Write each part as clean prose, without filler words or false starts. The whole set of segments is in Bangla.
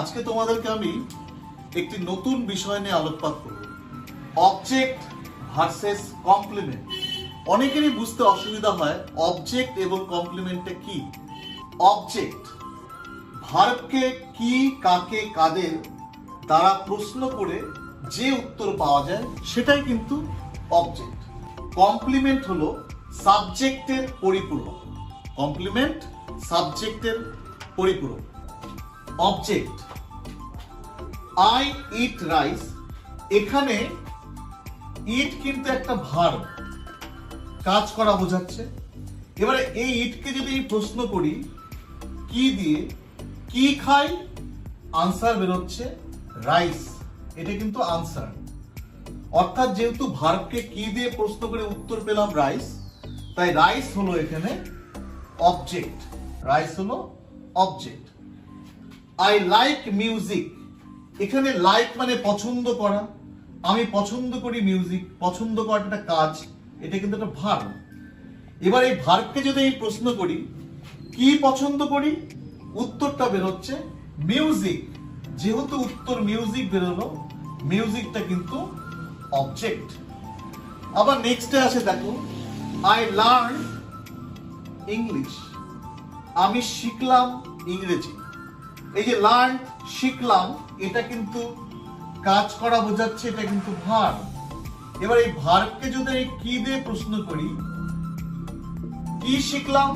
আজকে তোমাদেরকে আমি একটি নতুন বিষয় নিয়ে আলোকপাত করব, অবজেক্ট ভার্সেস কমপ্লিমেন্ট। অনেকেরই বুঝতে অসুবিধা হয় অবজেক্ট এবং কমপ্লিমেন্টটা কি। অবজেক্ট ভার্বকে কি, কাকে, কাদের দ্বারা প্রশ্ন করে যে উত্তর পাওয়া যায় সেটাই কিন্তু অবজেক্ট। কমপ্লিমেন্ট হলো সাবজেক্টের পরিপূরক। কমপ্লিমেন্ট সাবজেক্টের পরিপূরক। অবজেক্ট আই ইট রাইস, এখানে ইট কিন্তু একটা ভার্ব, কাজ করা বোঝাচ্ছে। এবারে এই ইটকে যদি প্রশ্ন করি কি দিয়ে, কি খাই, আনসার বেরোচ্ছে রাইস, এটা কিন্তু আনসার। অর্থাৎ যেহেতু ভার্বকে কি দিয়ে প্রশ্ন করে উত্তর পেলাম রাইস, তাই রাইস হলো এখানে অবজেক্ট। রাইস হলো অবজেক্ট। আই লাইক মিউজিক, এখানে লাইক মানে পছন্দ করা। আমি পছন্দ করি মিউজিক, পছন্দ করাটা একটা কাজ, এটা কিন্তু একটা ভার্ব। এবার এই ভার্বকে যদি এই প্রশ্ন করি কি পছন্দ করি, উত্তরটা বেরোচ্ছে মিউজিক। যেহেতু উত্তর মিউজিক বেরোলো, মিউজিকটা কিন্তু অবজেক্ট। আবার নেক্সটে আসে দেখো, আই লার্ন ইংলিশ, আমি শিখলাম ইংরেজি। এই যে লার্ন, শিখলাম, এটা কিন্তু কাজ করা বোঝাচ্ছে, এটা কিন্তু ভার্ব। এবার এই ভার্বকে যদি কি দিয়ে প্রশ্ন করি কি শিখলাম,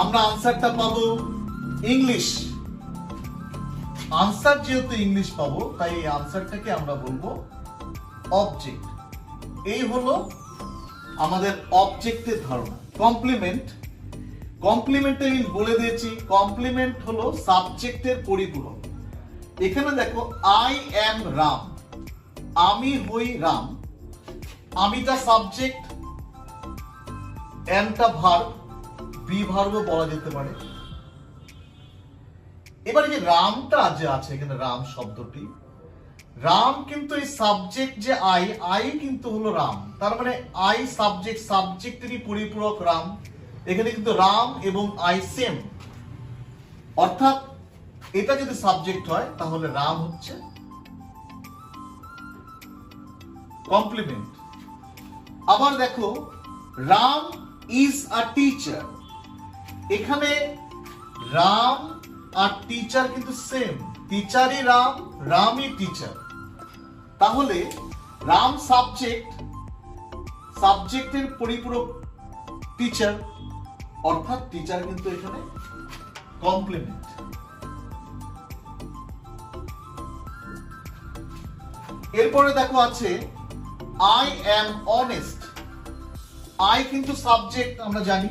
আমরা আনসারটা পাবো ইংলিশ। আনসার যেহেতু ইংলিশ পাবো, তাই এই আনসারটাকে আমরা বলবো অবজেক্ট। এই হলো আমাদের অবজেক্টের ধারণা। কমপ্লিমেন্ট, কমপ্লিমেন্টে আমি বলে দিয়েছি, কমপ্লিমেন্ট হলো সাবজেক্টের পরিপূরক। এখানে দেখো আই অ্যাম রাম, আমি হই রাম। আমিটা সাবজেক্ট, অ্যামটা ভার্ব, বি ভার্বও বলা যেতে পারে। এবারে যে রামটা যে আছে এখানে, রাম শব্দটি, রাম কিন্তু এই সাবজেক্ট যে আই, আই কিন্তু হলো রাম। তার মানে আই সাবজেক্ট, সাবজেক্টেরই পরিপূরক রাম। এখানে কিন্তু রাম এবং আই সেম। অর্থাৎ এটা যদি সাবজেক্ট হয় তাহলে রাম হচ্ছে কমপ্লিমেন্ট। আবার দেখো রাম ইজ আ টিচার, এখানে রাম আর টিচার কিন্তু সেম। টিচারই রাম, রামই টিচার। তাহলে রাম সাবজেক্ট, সাবজেক্টের পরিপূরক টিচার, অর্থাৎ টিচার কিন্তু এখানে কমপ্লিমেন্ট। এরপরে দেখো আছে আই অ্যাম অনেস্ট, আই কিন্তু সাবজেক্ট আমরা জানি।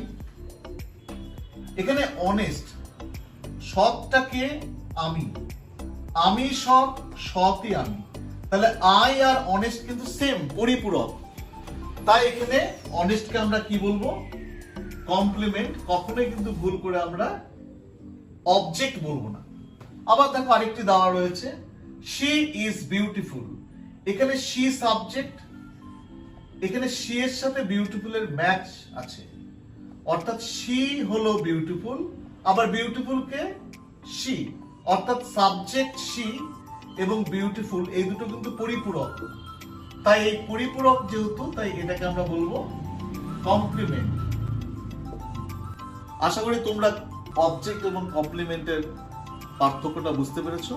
এখানে অনেস্ট, সৎটাকে আমি, আমি সৎ, সৎই আমি। তাহলে আই আর অনেস্ট কিন্তু সেম, পরিপূরক। তাই এখানে অনেস্টকে আমরা কি বলবো, কমপ্লিমেন্ট। কখনোই কিন্তু ভুল করে আমরা অবজেক্ট বলবো না। আবার দেখো আরেকটি দেওয়া রয়েছে শি ইজ বিউটিফুল, এখানে শি সাবজেক্ট, এখানে শি এর সাথে বিউটিফুল এর ম্যাচ আছে। অর্থাৎ শি হলো বিউটিফুল, আবার বিউটিফুল কে শি। অর্থাৎ সাবজেক্ট শি এবং বিউটিফুল এই দুটো কিন্তু পরিপূরক। তাই এই পরিপূরক যেহেতু, তাই এটাকে আমরা বলবো কমপ্লিমেন্ট। আশা করি তোমরা অবজেক্ট এবং কমপ্লিমেন্টের পার্থক্যটা বুঝতে পেরেছো।